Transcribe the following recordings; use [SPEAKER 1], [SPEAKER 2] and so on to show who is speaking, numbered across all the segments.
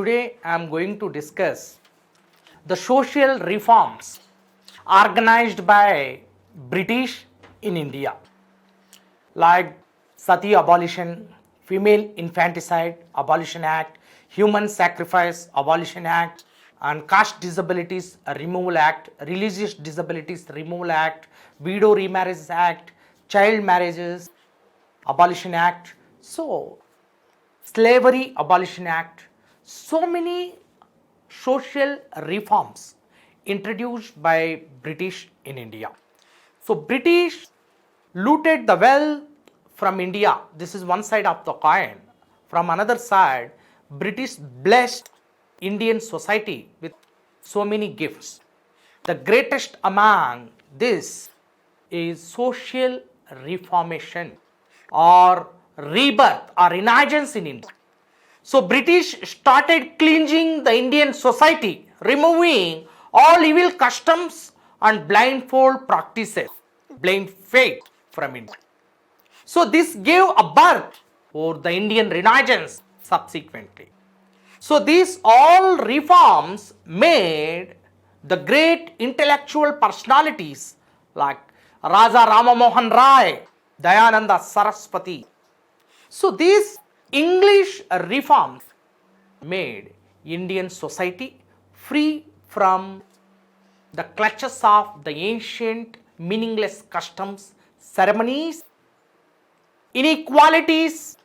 [SPEAKER 1] Today I am going to discuss the social reforms organized by British in India, like Sati Abolition, Female Infanticide Abolition Act, Human Sacrifice Abolition Act, and Caste Disabilities Removal Act, Religious Disabilities Removal Act, Widow Remarriage Act, Child Marriages Abolition Act, so Slavery Abolition Act, so many social reforms introduced by British in India. So British looted the wealth from India. This is one side of the coin. From another side, British blessed Indian society with so many gifts. The greatest among this is social reformation or rebirth or renaissance in India. So British started cleansing the Indian society, removing all evil customs and blindfold practices, blind faith from India. So this gave a birth for the Indian Renaissance subsequently. So these all reforms made the great intellectual personalities like Raja Ram Mohan Roy, Dayanand Saraswati. So these English reforms made Indian society free from the clutches of the ancient meaningless customs, ceremonies, inequalities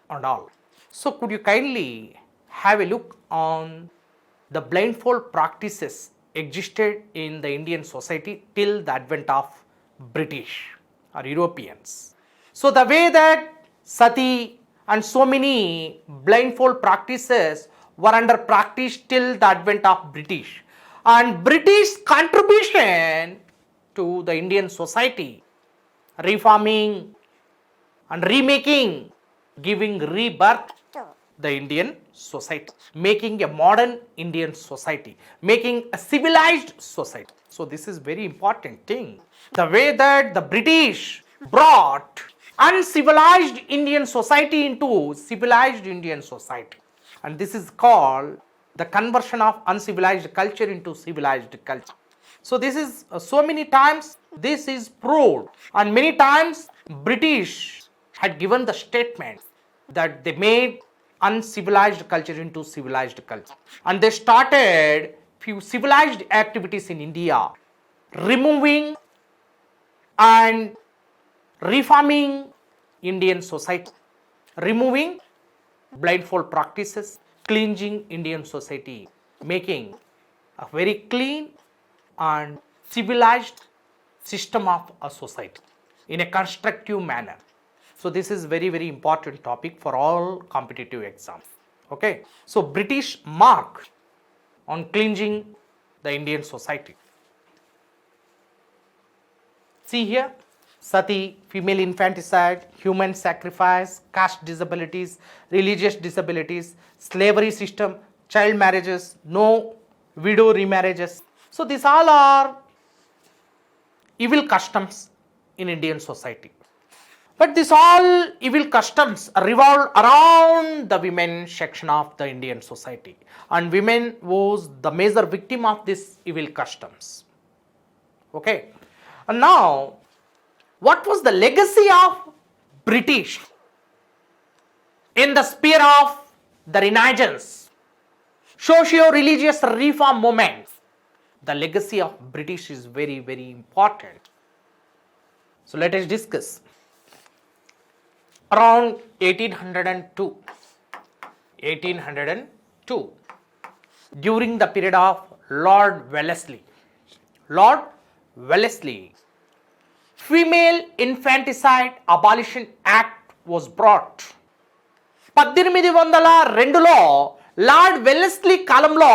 [SPEAKER 1] and all. So could you kindly have a look on the blindfold practices existed in the Indian society till the advent of British or Europeans. So the way that Sati and so many blindfold practices were under practice till the advent of British, and British contribution to the Indian society, reforming and remaking, giving rebirth the Indian society, making a modern Indian society, making a civilized society. So this is very important thing. The way that the British brought uncivilized Indian society into civilized Indian society, and this is called the conversion of uncivilized culture into civilized culture. So this is so many times this is proved, and many times British had given the statement that they made uncivilized culture into civilized culture, and they started few civilized activities in India, removing and reforming Indian society, removing blindfold practices, cleansing Indian society, making a very clean and civilized system of a society in a constructive manner. So this is very, very important topic for all competitive exams. Okay, so British mark on cleansing the Indian society. See here, Sati, female infanticide, human sacrifice, caste disabilities, religious disabilities, slavery system, child marriages, no widow remarriages. So these all are evil customs in Indian society. But these all evil customs revolve around the women section of the Indian society, and women was the major victim of these evil customs. Okay, and now what was the legacy of British in the sphere of the Renaissance, socio-religious reform movement? The legacy of British is very, very important. So let us discuss. Around 1802, during the period of Lord Wellesley, Female Infanticide Abolition Act was brought. 1802లో Lord Wellesley కాలంలో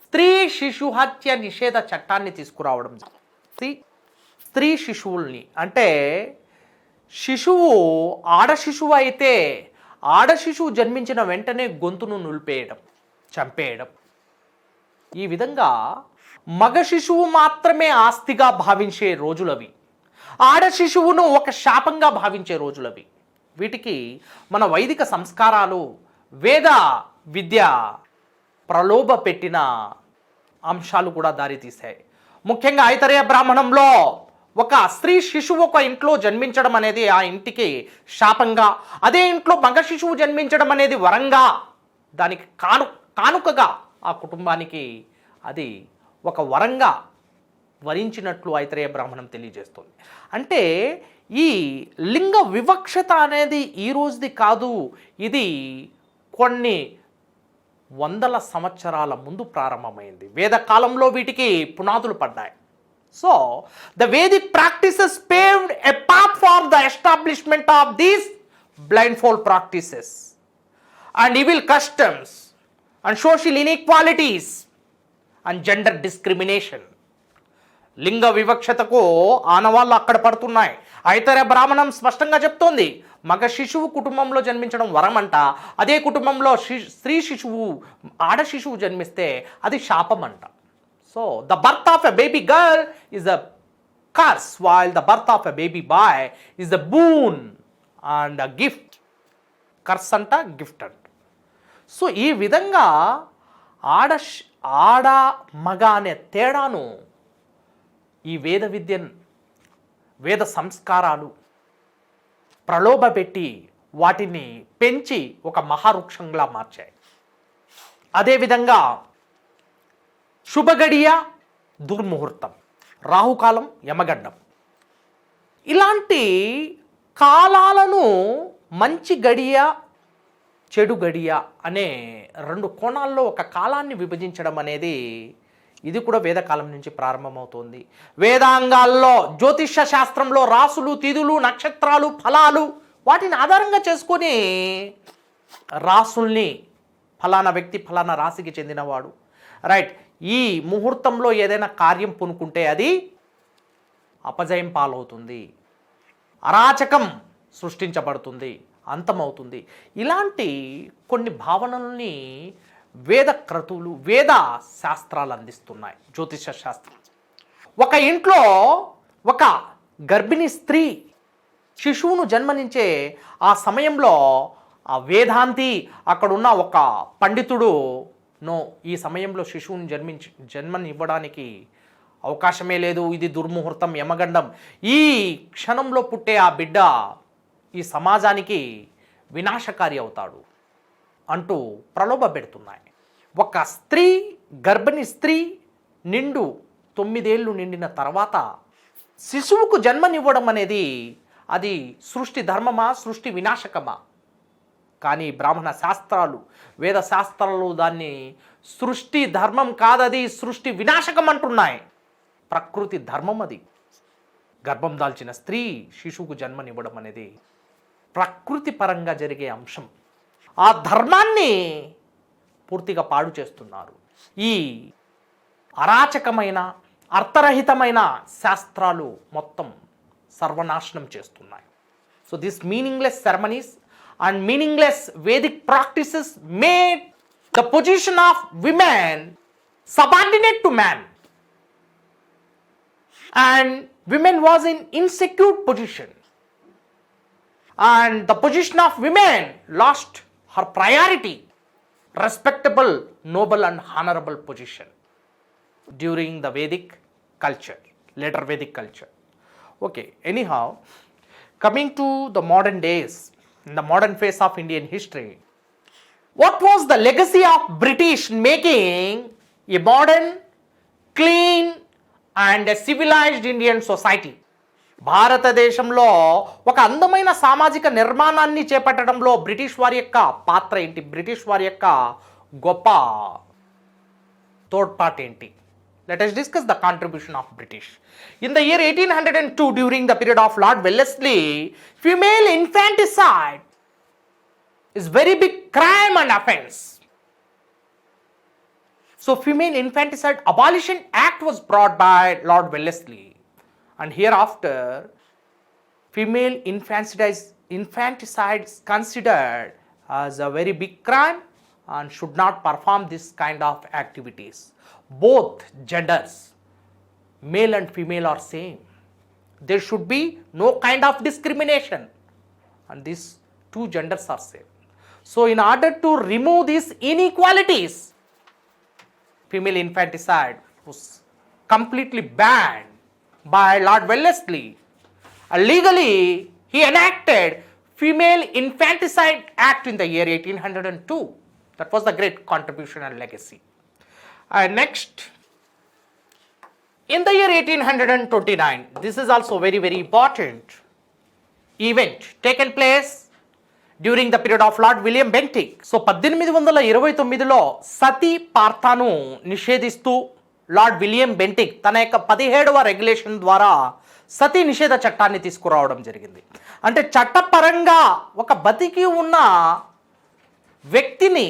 [SPEAKER 1] స్త్రీ శిశు హత్య నిషేధ చట్టాన్ని తీసుకురావడం జరిగింది. స్త్రీ శిశువుల్ని అంటే శిశువు ఆడ శిశువు అయితే ఆడ శిశువు జన్మించిన వెంటనే గొంతును నులిపేయడం, చంపేయడం. ఈ విధంగా మగ శిశువు మాత్రమే ఆస్తిగా భావించే రోజులవి, ఆడ శిశువును ఒక శాపంగా భావించే రోజులవి. వీటికి మన వైదిక సంస్కారాలు, వేద విద్య ప్రలోభ పెట్టిన అంశాలు కూడా దారితీశాయి. ముఖ్యంగా ఐతరేయ బ్రాహ్మణంలో ఒక స్త్రీ శిశువు ఒక ఇంట్లో జన్మించడం అనేది ఆ ఇంటికి శాపంగా, అదే ఇంట్లో మగ శిశువు జన్మించడం అనేది వరంగా, దానికి కానుకగా ఆ కుటుంబానికి అది ఒక వరంగా వరించినట్లు ఐతరేయ బ్రాహ్మణం తెలియజేస్తుంది. అంటే ఈ లింగ వివక్షత అనేది ఈ రోజుది కాదు, ఇది కొన్ని వందల సంవత్సరాల ముందు ప్రారంభమైంది. వేదకాలంలో వీటికి పునాదులు పడ్డాయి. So the Vedic practices paved a path for the establishment of these blindfold practices and evil customs and social inequalities and gender discrimination. లింగ వివక్షతకు ఆనవాళ్ళు అక్కడ పడుతున్నాయి. ఐతరేయ బ్రాహ్మణం స్పష్టంగా చెప్తోంది, మగ శిశువు కుటుంబంలో జన్మించడం వరం అంట, అదే కుటుంబంలో స్త్రీ శిశువు ఆడ శిశువు జన్మిస్తే అది శాపం అంట. So the birth of a baby girl is a curse while the birth of a baby boy is the boon and a gift. Curse అంట, గిఫ్ట్ అంట. సో ఈ విధంగా ఆడ మగ అనే తేడాను ఈ వేద విద్యను, వేద సంస్కారాలు ప్రలోభ పెట్టి వాటిని పెంచి ఒక మహావృక్షంలా మార్చాయి. అదేవిధంగా శుభగడియ, దుర్ముహూర్తం, రాహుకాలం, యమగండం, ఇలాంటి కాలాలను మంచి గడియ, చెడు గడియ అనే రెండు కోణాల్లో ఒక కాలాన్ని విభజించడం అనేది ఇది కూడా వేదకాలం నుంచి ప్రారంభమవుతోంది. వేదాంగాల్లో జ్యోతిష శాస్త్రంలో రాసులు, తిథులు, నక్షత్రాలు, ఫలాలు వాటిని ఆధారంగా చేసుకొని రాసుల్ని ఫలానా వ్యక్తి ఫలానా రాశికి చెందినవాడు, రైట్, ఈ ముహూర్తంలో ఏదైనా కార్యం పూనుకుంటే అది అపజయం పాలవుతుంది, అరాచకం సృష్టించబడుతుంది, అంతమవుతుంది. ఇలాంటి కొన్ని భావనల్ని వేద క్రతువులు, వేద శాస్త్రాలు అందిస్తున్నాయి. జ్యోతిష శాస్త్రం ఒక ఇంట్లో ఒక గర్భిణీ స్త్రీ శిశువును జన్మనించే ఆ సమయంలో ఆ వేదాంతి అక్కడున్న ఒక పండితుడు ఈ సమయంలో శిశువుని జన్మనివ్వడానికి అవకాశమే లేదు, ఇది దుర్ముహూర్తం, యమగండం, ఈ క్షణంలో పుట్టే ఆ బిడ్డ ఈ సమాజానికి వినాశకారి అవుతాడు అంటూ ప్రలోభ పెడుతున్నాయి. ఒక స్త్రీ, గర్భిణీ స్త్రీ 9 ఏళ్ళు నిండిన తర్వాత శిశువుకు జన్మనివ్వడం అనేది అది సృష్టి ధర్మమా, సృష్టి వినాశకమా? కానీ బ్రాహ్మణ శాస్త్రాలు, వేద శాస్త్రాలు దాన్ని సృష్టి ధర్మం కాదది సృష్టి వినాశకం అంటున్నాయి. ప్రకృతి ధర్మం అది. గర్భం దాల్చిన స్త్రీ శిశువుకు జన్మనివ్వడం అనేది ప్రకృతి పరంగా జరిగే అంశం. ఆ ధర్మాన్ని పూర్తిగా పాడు చేస్తున్నారు ఈ అరాచకమైన, అర్థరహితమైన శాస్త్రాలు మొత్తం సర్వనాశనం చేస్తున్నాయి. So this meaningless ceremonies and meaningless Vedic practices made the position of women subordinate to man and women was in insecure position and the position of women lost her priority, respectable, noble and honorable position during the Vedic culture, later Vedic culture. Okay, anyhow, coming to the modern days, in the modern phase of Indian history, what was the legacy of British making a modern, clean and a civilized Indian society? భారతదేశంలో ఒక అందమైన సామాజిక నిర్మాణాన్ని చేపట్టడంలో British వారి యొక్క పాత్ర ఏంటి, British వారి యొక్క గొప్ప తోడ్పాటు ఏంటి? Let us discuss the contribution of British. In the year 1802, during the period of Lord Wellesley, female infanticide is very big crime and offense. So female infanticide abolition act was brought by Lord Wellesley, and hereafter female infanticide is considered as a very big crime and should not perform this kind of activities. Both genders, male and female, are same. There should be no kind of discrimination and these two genders are same. So in order to remove these inequalities, female infanticide was completely banned by Lord Wellesley. Legally, he enacted Female Infanticide Act in the year 1802. That was the great contribution and legacy. Next, in the year 1829, this is also very, very important event taken place during the period of Lord William Bentinck. So 1829లో సతీ పార్థాను నిషేధిస్తూ Lord William Bentinck తన యొక్క 17వ regulation ద్వారా సతీ నిషేధ చట్టాన్ని తీసుకురావడం జరిగింది. అంటే చట్టపరంగా ఒక బతికి ఉన్న వ్యక్తిని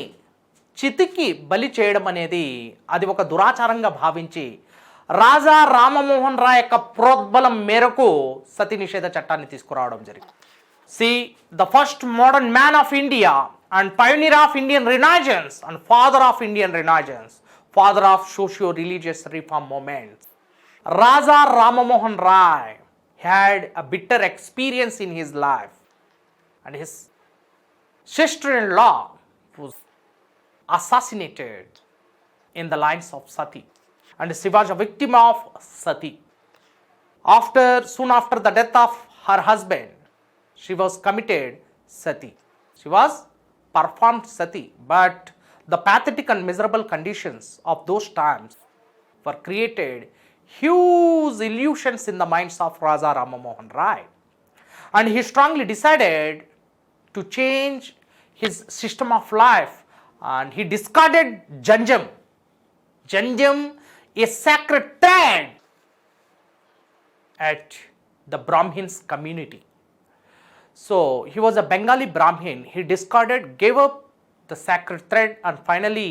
[SPEAKER 1] చితికి బలి చేయడం అనేది అది ఒక దురాచారంగా భావించి రాజా రామమోహన్ రాయ్ యొక్క ప్రోద్బలం మేరకు సతీ నిషేధ చట్టాన్ని తీసుకురావడం జరిగింది. See, the first modern man of India and pioneer of Indian Renaissance and father of Indian Renaissance, father of socio-religious reform movements, Raja Ram Mohan Roy had a bitter experience in his life, and his sister-in-law was assassinated in the lines of Sati, and she was a victim of Sati. Soon after the death of her husband, she was committed Sati. She was performed Sati, but the pathetic and miserable conditions of those times were created huge illusions in the minds of Raja Ram Mohan Roy, and he strongly decided to change his system of life, and he discarded Janjam. Janjam, a sacred thread at the Brahmins community. So he was a Bengali Brahmin. He discarded, gave up the sacred thread, and finally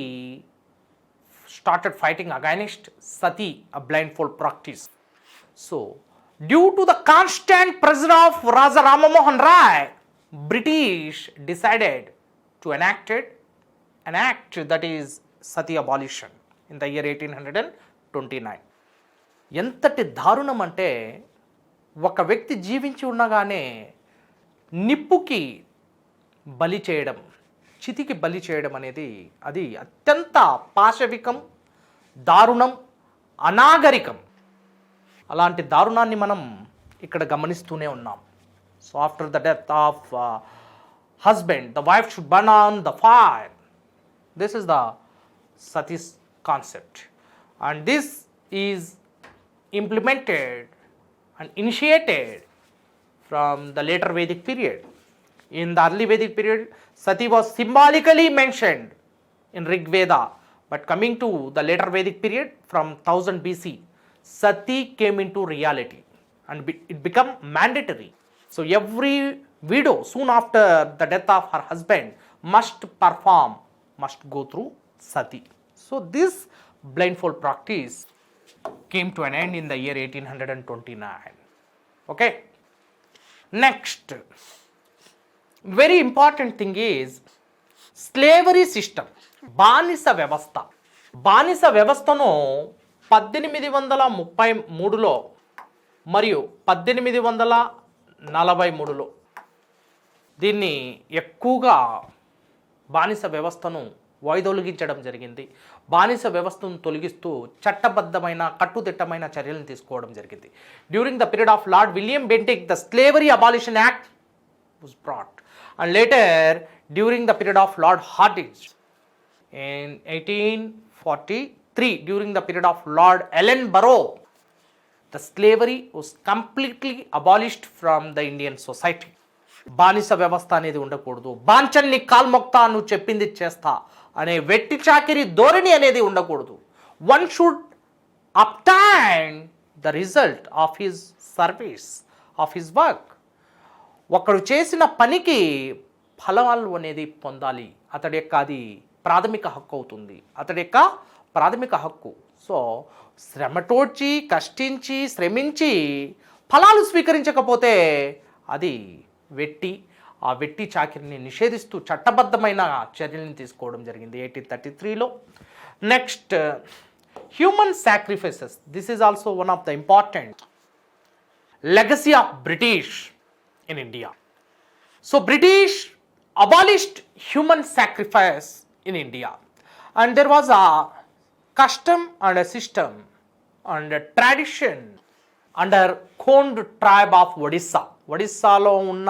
[SPEAKER 1] started fighting against Sati, a blindfold practice. So due to the constant pressure of Raja Ram Mohan Roy, British decided to enact an act that is Sati Abolition in the year 1829. ఎంతటి దారుణం అంటే ఒక వ్యక్తి జీవించి ఉండగానే నిప్పుకి బలి చేయడం, చితికి బలి చేయడం అనేది అది అత్యంత పాశవికం, దారుణం, అనాగరికం. అలాంటి దారుణాన్ని మనం ఇక్కడ గమనిస్తూనే ఉన్నాం. So after the death of husband, the wife should burn on the fire. This is the సతీస్ concept, and this is implemented and initiated from the later Vedic period. In the early Vedic period, Sati was symbolically mentioned in Rig Veda, but coming to the later Vedic period from 1000 BC, Sati came into reality and it became mandatory. So every widow soon after the death of her husband must go through Sati. So this blindfold practice came to an end in the year 1829. Okay. Next, very important thing is slavery system. బానిస వ్యవస్థ. బానిస వ్యవస్థను 1833లో మరియు 1843లో దీన్ని ఎక్కువగా బానిస వ్యవస్థను వైదొలిగించడం జరిగింది. బానిస వ్యవస్థను తొలగిస్తూ చట్టబద్ధమైన కట్టుదిట్టమైన చర్యలను తీసుకోవడం జరిగింది. During the period of Lord William Bentinck, the slavery abolition act was brought, and later during the period of Lord Hardinge in 1843, during the period of Lord Ellenborough, the slavery was completely abolished from the Indian society. బానిస వ్యవస్థ అనేది ఉండకూడదు, బాంచన్ని కాల్మొక్తా నువ్వు చెప్పింది చేస్తా అనే వెట్టి చాకిరి ధోరణి అనేది ఉండకూడదు. One should obtain the result of his service, of his work. ఒకడు చేసిన పనికి ఫలాలు అనేది పొందాలి. అతడి యొక్క అది ప్రాథమిక హక్కు అవుతుంది, అతడి యొక్క ప్రాథమిక హక్కు. సో శ్రమటోడ్చి కష్టించి శ్రమించి ఫలాలు స్వీకరించకపోతే అది వెట్టి. ఆ వెట్టి చాకిరిని నిషేధిస్తూ చట్టబద్ధమైన చర్యలను తీసుకోవడం జరిగింది 1833లో. Next, human sacrifices. This is also one of the important legacy of British in India. So British abolished human sacrifice in India. And there was a custom and a system and a tradition under Khond tribe of Odisha. ఒడిస్సాలో ఉన్న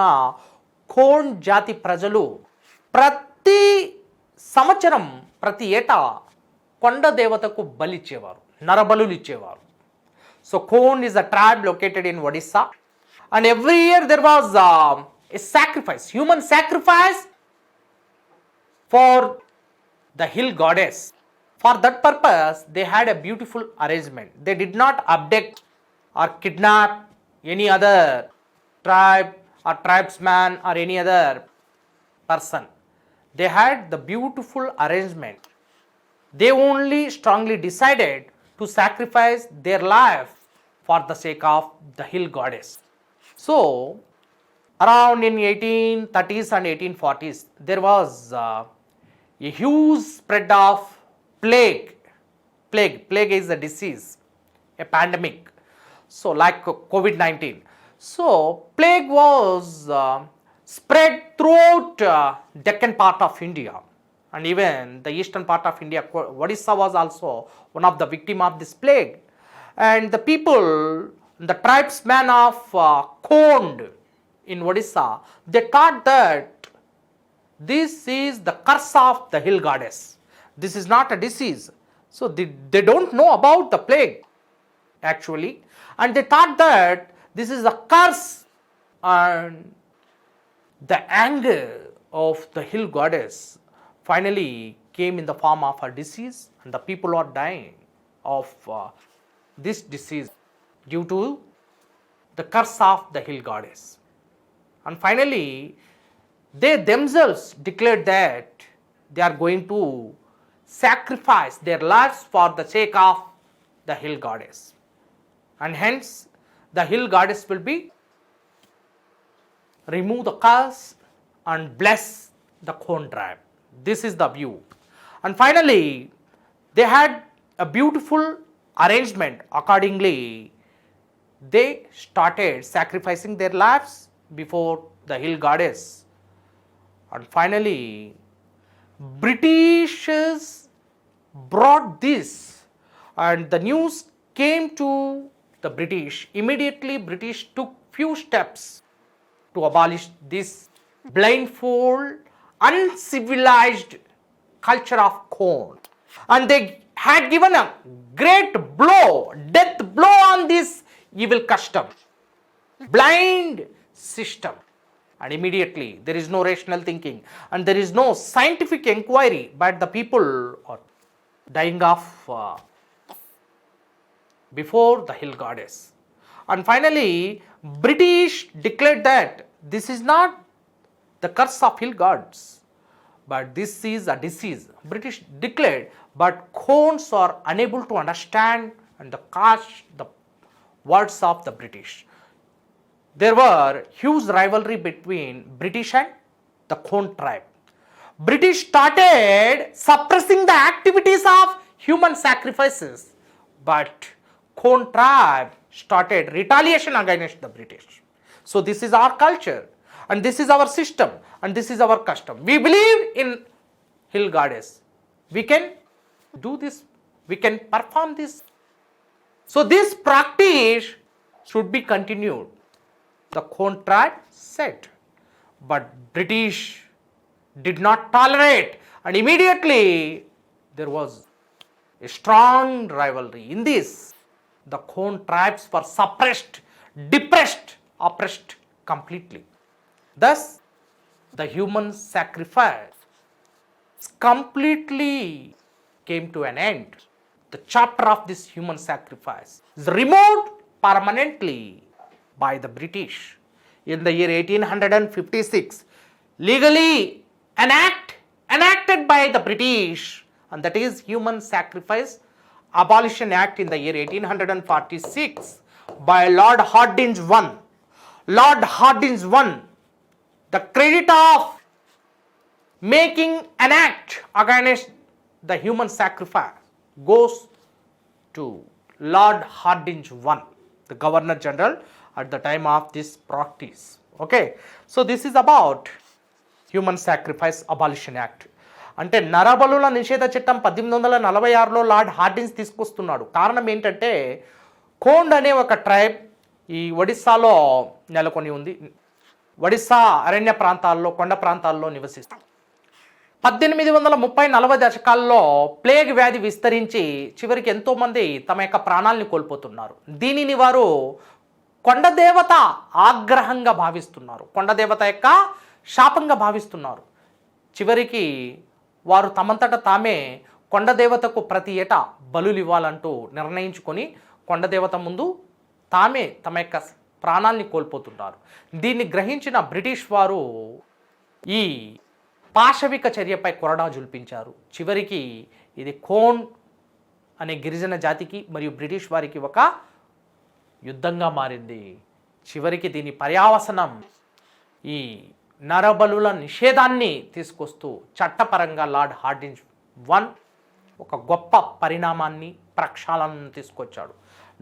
[SPEAKER 1] ఖోండ్ జాతి ప్రజలు ప్రతి సంవత్సరం ప్రతి ఏటా కొండ దేవతకు బలిచ్చేవారు, నరబలులు ఇచ్చేవారు. So Khond is a tribe located in Odisha, and every year there was a sacrifice, human sacrifice for the hill goddess. For that purpose, they had a beautiful arrangement. They did not abduct or kidnap any other tribe or tribesman or any other person. They had the beautiful arrangement. They only strongly decided to sacrifice their life for the sake of the hill goddess. So, around in 1830s and 1840s, there was a huge spread of plague. Plague is a disease, a pandemic. So, like COVID-19. So, plague was spread throughout Deccan part of India, and even the eastern part of India. Odisha was also one of the victim of this plague, and the people, the tribesmen of Khond in Odisha, they thought that this is the curse of the hill goddess. This is not a disease. So they don't know about the plague actually, and they thought that this is a curse, and the anger of the hill goddess finally came in the form of a disease, and the people are dying of this disease due to the curse of the hill goddess. And finally, they themselves declared that they are going to sacrifice their lives for the sake of the hill goddess, and hence the hill goddess will be remove the curse and bless the Khond tribe. This is the view. And finally, they had a beautiful arrangement. Accordingly, they started sacrificing their lives before the hill goddess. And finally, Britishers brought this, and the news came to the British. Immediately, British took few steps to abolish this blindfold, uncivilized culture of Khond, and they had given a great blow, death blow on this evil custom, blind system. And immediately there is no rational thinking, and there is no scientific inquiry, but the people are dying of before the hill goddess. And finally, British declared that this is not the curse of hill gods, but this is a disease. British declared, but Khonds are unable to understand and the words of the British. There were huge rivalry between British and the Khond tribe. British started suppressing the activities of human sacrifices, but Khond tribe started retaliation against the British. So this is our culture, and this is our system, and this is our custom. We believe in hill goddess. We can do this. We can perform this. So this practice should be continued, the Khond tribe said. But British did not tolerate, and immediately there was a strong rivalry. In this, the Khond tribes were suppressed, depressed, oppressed completely. Thus, the human sacrifice completely came to an end. The chapter of this human sacrifice is removed permanently by the British in the year 1856. Legally, an act enacted by the British, and that is Human Sacrifice Abolition Act in the year 1846 by Lord Hardinge I. Lord Hardinge I, the credit of making an act against the human sacrifice goes to Lord Hardinge I, the Governor General at the time of this practice. Okay, so this is about human sacrifice abolition act. అంటే నరబలుల నిషేధ చట్టం 1846లో lord హార్డిన్స్ తీసుకొస్తున్నాడు. కారణం ఏంటంటే కోండ్ అనే ఒక tribe ఈ ఒడిస్సాలో నెలకొని ఉంది. ఒడిస్సా అరణ్య ప్రాంతాల్లో, కొండ ప్రాంతాల్లో నివసిస్తుంది. 1830-40 దశకాల్లో ప్లేగ్ వ్యాధి విస్తరించి చివరికి ఎంతోమంది తమ యొక్క ప్రాణాలని కోల్పోతున్నారు. దీనిని వారు కొండదేవత ఆగ్రహంగా భావిస్తున్నారు, కొండదేవత యొక్క శాపంగా భావిస్తున్నారు. చివరికి వారు తమంతట తామే కొండదేవతకు ప్రతి ఏటా బలులు ఇవ్వాలంటూ నిర్ణయించుకొని కొండదేవత ముందు తామే తమ యొక్క ప్రాణాలని కోల్పోతున్నారు. దీన్ని గ్రహించిన బ్రిటిష్ వారు ఈ పాశవిక చర్యపై కొరడా జుల్పించారు. చివరికి ఇది కోండ్ అనే గిరిజన జాతికి మరియు బ్రిటిష్ వారికి ఒక యుద్ధంగా మారింది. చివరికి దీని పర్యావసనం ఈ నరబలుల నిషేధాన్ని తీసుకొస్తూ చట్టపరంగా లార్డ్ హార్డిన్స్ ఒక గొప్ప పరిణామాన్ని, ప్రక్షాళనను తీసుకొచ్చాడు.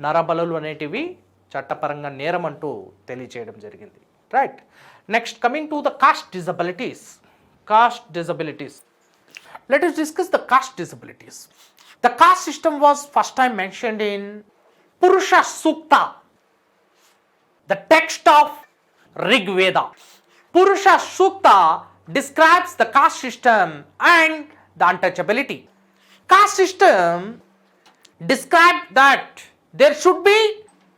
[SPEAKER 1] నరబలులు అనేటివి చట్టపరంగా నేరం అంటూ తెలియచేయడం జరిగింది. Right. Next, coming to the cost disabilities. Caste disabilities. Let us discuss the caste disabilities. The caste system was first time mentioned in Purusha Sukta, the text of Rig Veda. Purusha Sukta describes the caste system and the untouchability. Caste system described that there should be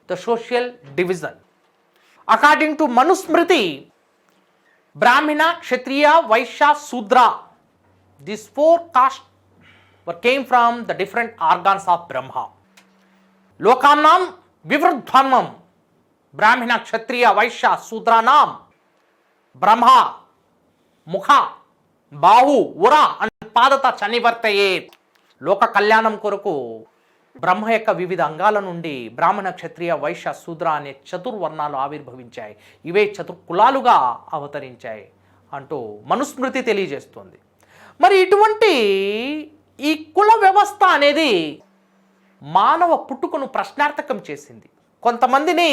[SPEAKER 1] the social division. According to Manusmriti, Brahmana, Kshatriya, Vaishya, Sudra, these 4 castes came from the different organs of Brahma. Lokamnam Vivruddhanam, Brahmana, Kshatriya, Vaishya, Sudranam, Brahma, Mukha, Bahu, Ura and Padata Chanivartayet. Loka Kalyanam Koraku బ్రహ్మ యొక్క వివిధ అంగాల నుండి బ్రాహ్మణ, క్షత్రియ, వైశ్య, శూద్ర అనే చతుర్వర్ణాలు ఆవిర్భవించాయి. ఇవే చతుర్కులాలుగా అవతరించాయి అంటూ మనుస్మృతి తెలియజేస్తుంది. మరి ఇటువంటి ఈ కుల వ్యవస్థ అనేది మానవ పుట్టుకను ప్రశ్నార్థకం చేసింది, కొంతమందిని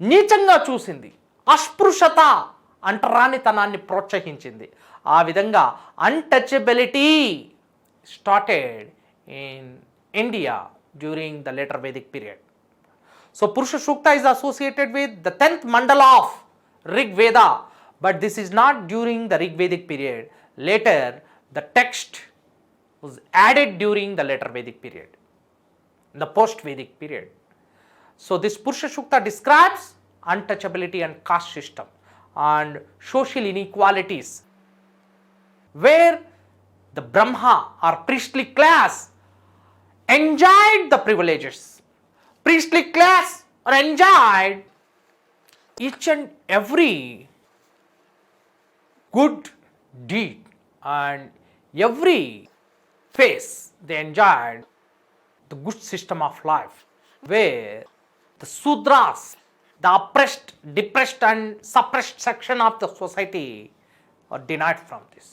[SPEAKER 1] నీచంగా చూసింది, అస్పృశ్యత అంటరానితనాన్ని ప్రోత్సహించింది. ఆ విధంగా untouchability started in India during the later Vedic period. So Purusha Sukta is associated with the 10th mandala of Rig Veda, but this is not during the Rig Vedic period. Later the text was added during the later Vedic period, the post Vedic period. So this Purusha Sukta describes untouchability and caste system and social inequalities, where the Brahma or priestly class enjoyed the privileges. Priestly class are enjoyed each and every good deed and every phase. They enjoyed the good system of life, where the Sudras, the oppressed, depressed and suppressed section of the society are denied from this.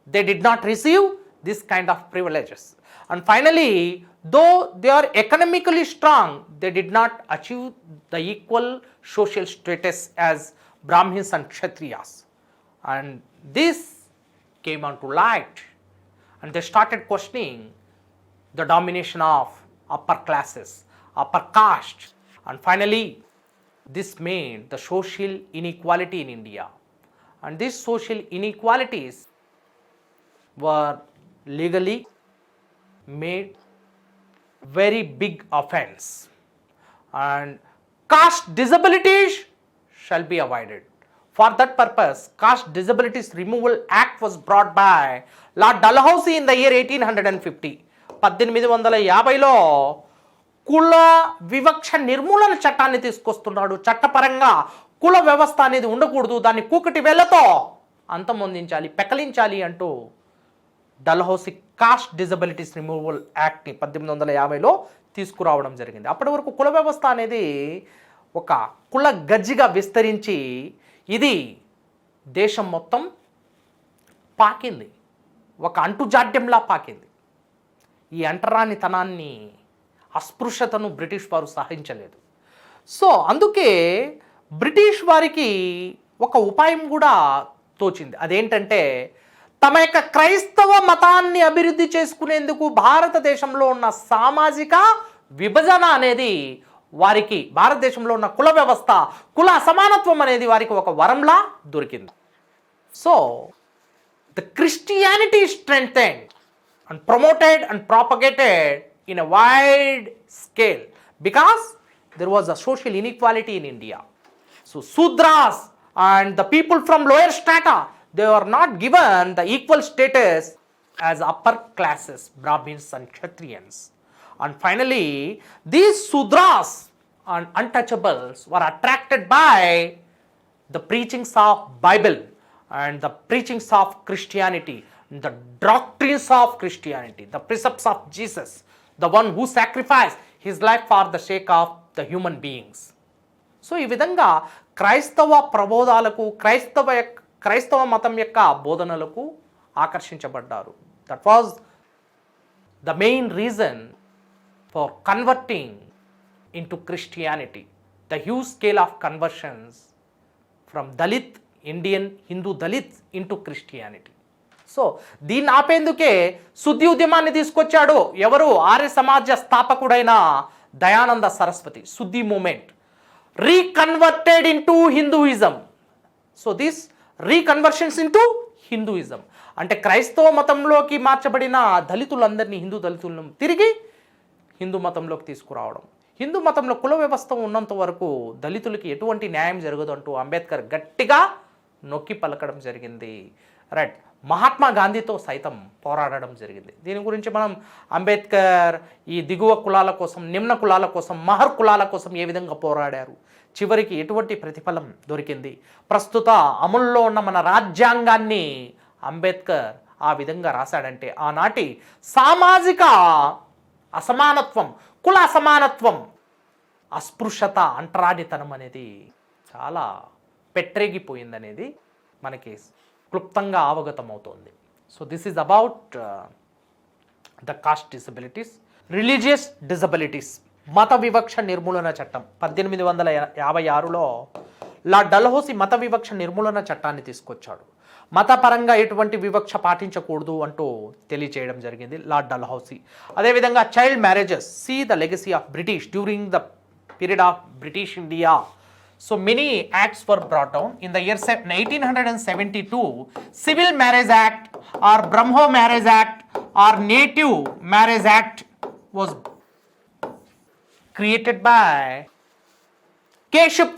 [SPEAKER 1] They did not receive this kind of privileges. And finally, though they are economically strong, they did not achieve the equal social status as Brahmins and Kshatriyas. And this came onto light, and they started questioning the domination of upper classes, upper caste, and finally, this made the social inequality in India. And these social inequalities were legally made very big offense, and caste disabilities shall be avoided. For that purpose, Caste Disabilities Removal Act was brought by Lord Dalhousie in the year 1850. 1850లో కుల వివక్ష నిర్మూలన చట్టాన్ని తీసుకొస్తున్నాడు. చట్టపరంగా కుల వ్యవస్థ అనేది ఉండకూడదు, దాన్ని కూకటి వేళ్లతో అంతమొందించాలి, పెకలించాలి అంటూ డల్హౌసీ కాస్ట్ డిజబిలిటీస్ రిమూవల్ యాక్ట్ని 1850లో తీసుకురావడం జరిగింది. అప్పటి వరకు కుల వ్యవస్థ అనేది ఒక కుల గజ్జిగా విస్తరించి ఇది దేశం మొత్తం పాకింది, ఒక అంటుజాడ్యంలా పాకింది. ఈ అంటరానితనాన్ని, అస్పృశ్యతను బ్రిటిష్ వారు సహించలేదు. సో అందుకే బ్రిటిష్ వారికి ఒక ఉపాయం కూడా తోచింది. అదేంటంటే తమ యొక్క క్రైస్తవ మతాన్ని అభివృద్ధి చేసుకునేందుకు భారతదేశంలో ఉన్న సామాజిక విభజన అనేది వారికి, భారతదేశంలో ఉన్న కుల వ్యవస్థ, కుల అసమానత్వం అనేది వారికి ఒక వరంలా దొరికింది. So the Christianity strengthened and promoted and propagated in a wide scale because there was a social inequality in India. So Sudras and the people from lower strata, they were not given the equal status as upper classes, Brahmins and Kshatriyans. And finally, these Sudras and untouchables were attracted by the preachings of Bible and the preachings of Christianity, the doctrines of Christianity, the precepts of Jesus, the one who sacrificed his life for the sake of the human beings. So ఈ విధంగా క్రైస్తవ ప్రబోధాలకు, క్రైస్తవ మతం యొక్క బోధనలకు ఆకర్షించబడ్డారు. That was the main reason for converting into Christianity, the huge scale of conversions from Dalit, Indian Hindu Dalit into Christianity. So దీన్ని ఆపేందుకే శుద్ధి ఉద్యమాన్ని తీసుకొచ్చాడు ఎవరు? ఆర్య సమాజ స్థాపకుడైన Dayananda Saraswati. Shuddhi movement reconverted into Hinduism. So this reconversions into Hinduism అంటే క్రైస్తవ మతంలోకి మార్చబడిన దళితులందరినీ, హిందూ దళితులను తిరిగి హిందూ మతంలోకి తీసుకురావడం. హిందూ మతంలో కుల వ్యవస్థ ఉన్నంత వరకు దళితులకి ఎటువంటి న్యాయం జరగదు అంటూ అంబేద్కర్ గట్టిగా నొక్కి పలకడం జరిగింది. రైట్, మహాత్మా గాంధీతో సైతం పోరాడడం జరిగింది. దీని గురించి మనం అంబేద్కర్ ఈ దిగువ కులాల కోసం, నిమ్న కులాల కోసం, మహర్ కులాల కోసం ఏ విధంగా పోరాడారు, చివరికి ఎటువంటి ప్రతిఫలం దొరికింది, ప్రస్తుత అమల్లో ఉన్న మన రాజ్యాంగాన్ని అంబేద్కర్ ఆ విధంగా రాశాడంటే ఆనాటి సామాజిక అసమానత్వం, కుల అసమానత్వం, అస్పృశ్యత, అంటరానితనం అనేది చాలా పెట్టరేగిపోయిందనేది మనకి క్లుప్తంగా అవగతమవుతోంది. So this is about the caste disabilities. Religious disabilities, మత వివక్ష నిర్మూలన చట్టం 1856లో లార్డ్ డల్హౌసీ మత వివక్ష నిర్మూలన చట్టాన్ని తీసుకొచ్చాడు. మతపరంగా ఎటువంటి వివక్ష పాటించకూడదు అంటూ తెలియచేయడం జరిగింది లార్డ్ డల్హౌసీ. అదేవిధంగా child marriages, see the legacy of British during the period of British India. So many acts were brought down. In the year 1872, Civil Marriage Act or Brahmo Marriage Act or Native Marriage Act was created by Keshav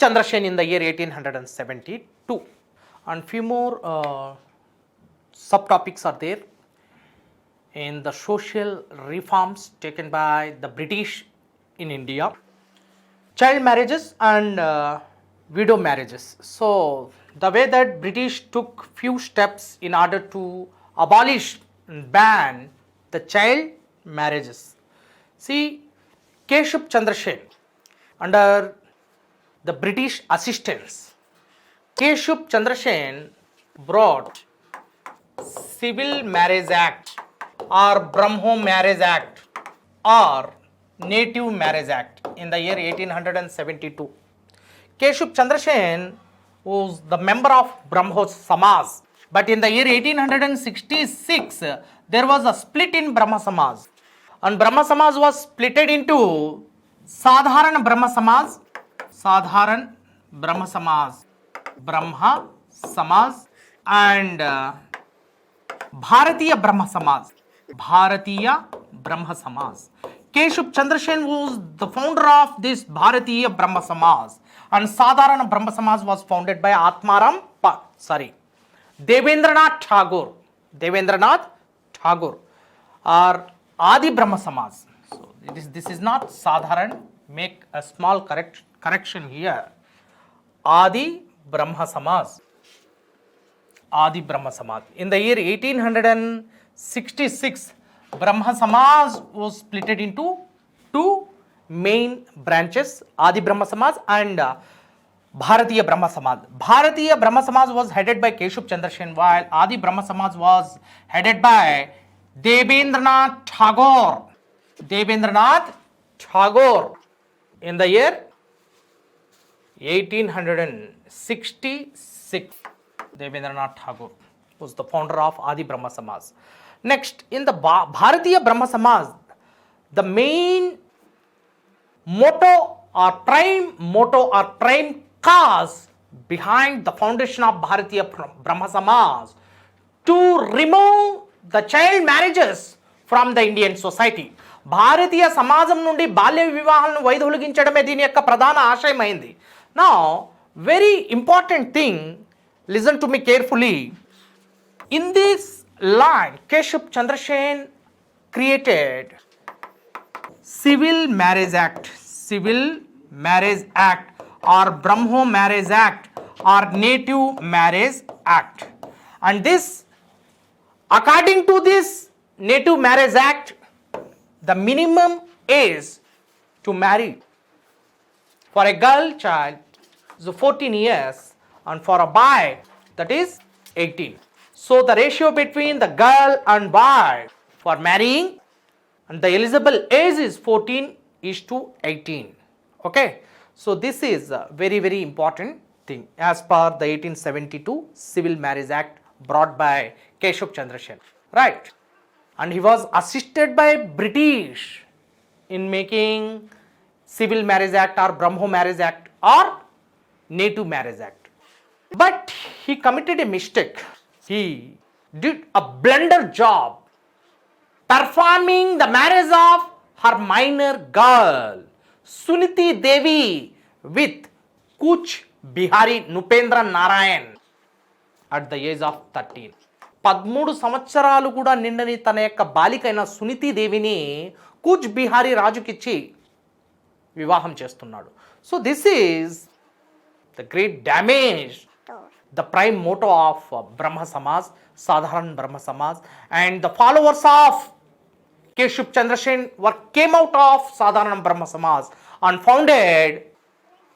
[SPEAKER 1] in the year 1872. And few more subtopics are there in the social reforms taken by the British in India. Child marriages and widow marriages. So the way that British took few steps in order to abolish and ban the child marriages. See, Keshav under the British assistance, Keshav brought Civil Marriage Act or Brahmo Marriage Act or Native Marriage Act in the year 1872. Keshav was the member of Brahmo Samaj, but in the year 1866 there was a split in Brahmo Samaj, and Brahmo Samaj was splitted into Sadharan Brahmo Samaj, Brahmo Samaj and Bharatiya Brahmo Samaj. Keshav was the founder of this Bharatiya Brahmo Samaj, and Sadharana Brahmo Samaj was founded by Devendranath Tagore or Adi Brahmo Samaj. So this is not Sadharan. Make a small correction here. Adi Brahmo Samaj. In the year 1866, Brahmo Samaj was split into two main branches, Adi Brahmo Samaj and Bharatiya Brahmo Samaj. Bharatiya Brahmo Samaj was headed by Keshav while Adi Brahmo Samaj was headed by Devendranath Tagore in the year 1866. Devendranath Tagore was the founder of Adi Brahmo Samaj. Next, in the Bharatiya Brahmo Samaj, the main motto or prime cause behind the foundation of Bharatiya Brahmo Samaj to remove the child marriages from the Indian society. భారతీయ సమాజం నుండి బాల్య వివాహాలను వైదొలిగించడమే దీని యొక్క ప్రధాన ఆశయమైంది. Now, very important thing, listen to me carefully. In this line, Keshav Chandrasen created Civil Marriage Act or Brahmo Marriage Act or Native Marriage Act. And this, according to this Native Marriage Act, the minimum age to marry for a girl child is 14 years and for a boy that is 18. So the ratio between the girl and boy for marrying and the eligible age is 14:18. Okay, so this is a very very important thing as per the 1872 Civil Marriage Act brought by Keshav Chandrasen, right? And he was assisted by British in making Civil Marriage Act or Brahmo Marriage Act or Native Marriage Act. But he committed a mistake. He did a blunder job performing the marriage of her minor girl Suniti Devi with Kuch Bihari Nupendra Narayan at the age of 13. 13 సంవత్సరాలు కూడా నిండని తన యొక్క బాలికైన సునీతి దేవిని కూచ్ బిహారీ రాజుకిచ్చి వివాహం చేస్తున్నాడు. So this is the great damage the prime motto of Brahmo Samaj, Sadharan Brahmo Samaj, and the followers of Keshav Chandrasen came out of Sadharana Brahma Samaj and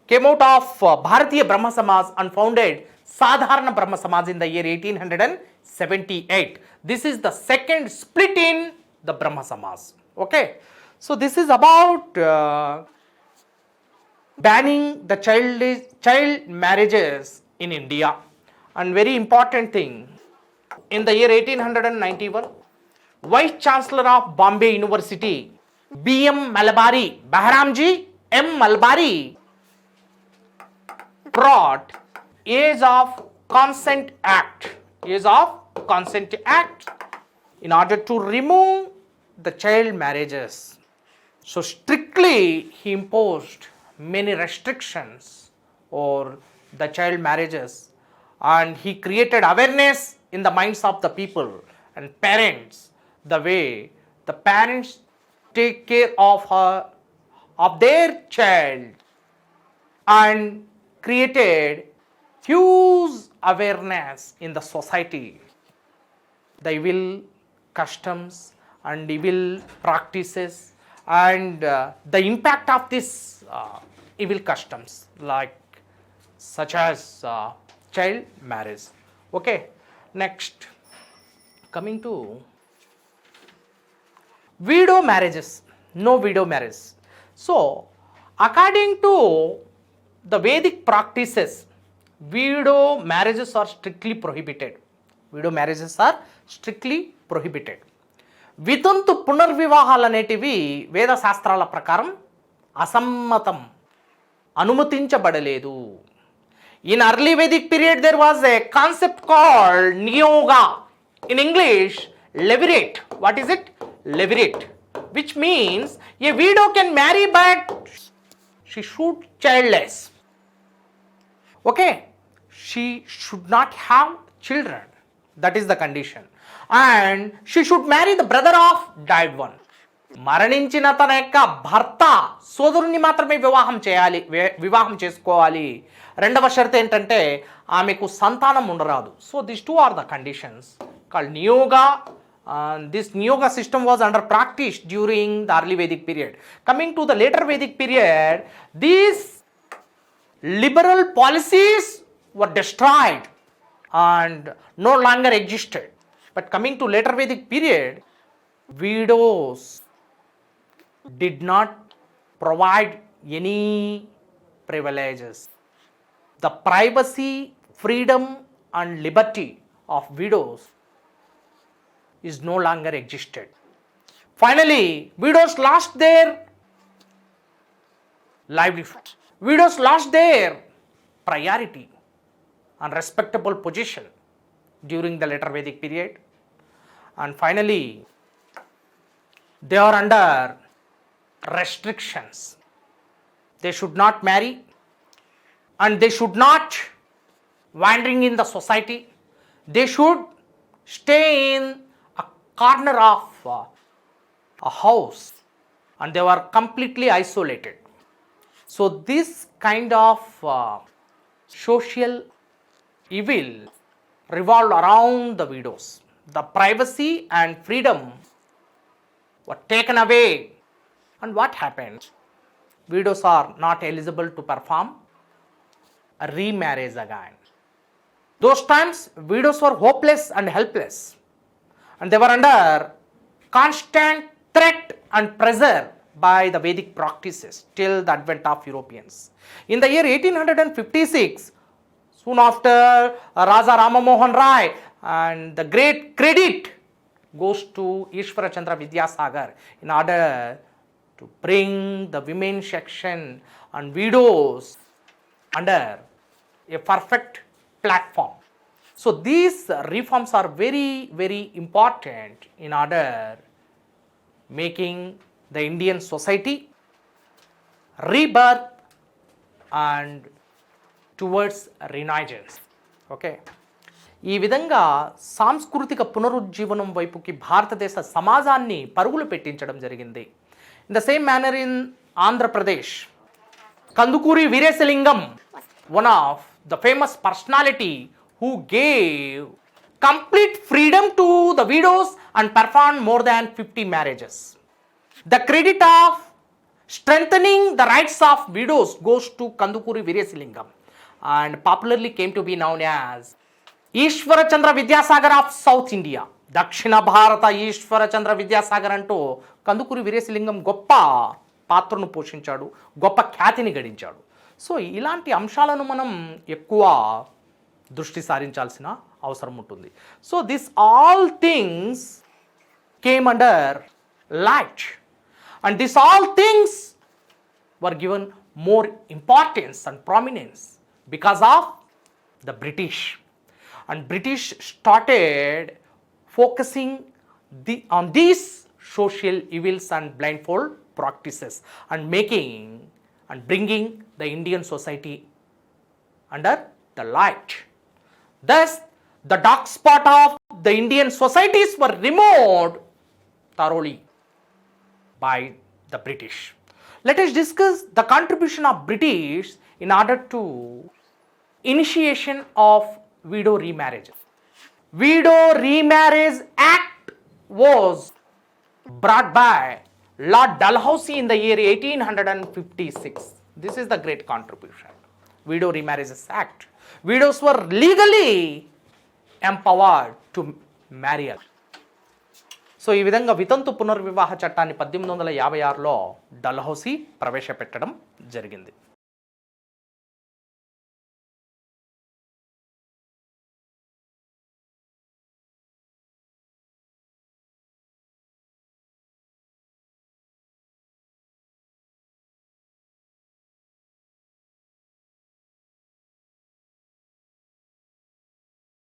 [SPEAKER 1] came out of Bharatiya Brahma Samaj and founded Sadharana Brahma Samaj in the year 1878. This is the second split in the Brahma Samaj. Okay, so this is about banning the child marriages in India. And very important thing, in the year 1891, Vice Chancellor of Bombay University, B.M. Malbari, Bahramji M. Malbari, brought Age of Consent Act in order to remove the child marriages. So strictly he imposed many restrictions over the child marriages, and he created awareness in the minds of the people and parents, the way the parents take care of their child, and created huge awareness in the society, the evil customs and evil practices and the impact of this evil customs like such as child marriage. Okay, next, coming to widow marriages, no widow marriage. So according to the Vedic practices, widow marriages are strictly prohibited. వితంతు పునర్వివాహాలు అనేటివి వేద శాస్త్రాల ప్రకారం అసమ్మతం, అనుమతించబడలేదు. In early Vedic period there was a concept called niyoga, in English levirate. What is it? Levirate, which means a widow can marry but she should childless. Okay, she should not have children, that is the condition, and she should marry the brother of died one. మరణించిన తన యొక్క భర్త సోదరుని మాత్రమే వివాహం చేసుకోవాలి. రెండవ షరతు ఏంటంటే ఆమెకు సంతానం ఉండరాదు. So this two are the conditions called niyoga. This niyoga system was under practice during the early Vedic period. Coming to the later Vedic period, these liberal policies were destroyed and no longer existed. But coming to later Vedic period, widows did not provide any privileges. The privacy, freedom and liberty of widows is no longer existed. Finally, widows lost their livelihood. Widows lost their priority and respectable position during the later Vedic period. And finally, they are under restrictions. They should not marry and they should not wandering in the society. They should stay in a corner of a house and they were completely isolated. So this kind of social evil revolved around the widows. The privacy and freedom were taken away. And what happened? Widows are not eligible to perform a remarriage again. Those times, widows were hopeless and helpless. And they were under constant threat and pressure by the Vedic practices till the advent of Europeans. In the year 1856, soon after Raja Ram Mohan Roy, and the great credit goes to Ishwara Chandra Vidyasagar in order to bring the women section and widows under a perfect platform. So these reforms are very, very important in order making the Indian society rebirth and towards renaissance. Okay. ఈ విధంగా సాంస్కృతిక పునరుజ్జీవనం వైపుకి భారతదేశ సమాజాన్ని పరుగులు పెట్టించడం జరిగింది. In the same manner in Andhra Pradesh, Kandukuri Veeresalingam, one of the famous personality who gave complete freedom to the widows and performed more than 50 marriages. The credit of strengthening the rights of widows goes to Kandukuri Veerasilingam and popularly came to be known as Ishwara Chandra Vidyasagar of South India. దక్షిణ భారత ఈశ్వర చంద్ర విద్యాసాగర్ అంటూ కందుకూరి వీరేశలింగం గొప్ప పాత్రను పోషించాడు, గొప్ప ఖ్యాతిని గడించాడు. So ఇలాంటి అంశాలను మనం ఎక్కువ దృష్టి సారించాల్సిన అవసరం ఉంటుంది. So this all things came under light and this all things were given more importance and prominence because of the British. And British started focusing on these social evils and blindfold practices and making and bringing the Indian society under the light. Thus, the dark spot of the Indian societies were removed thoroughly by the British. Let us discuss the contribution of British in order to initiation of widow remarriage. Widow Remarriage Act was brought by Lord Dalhousie in the year 1856. This is the great contribution. Widow Remarriage Act. Widows were legally empowered to marry. So ఈ విధంగా వితంతు పునర్వివాహ చట్టాన్ని 1856లో డల్హౌసీ ప్రవేశపెట్టడం జరిగింది.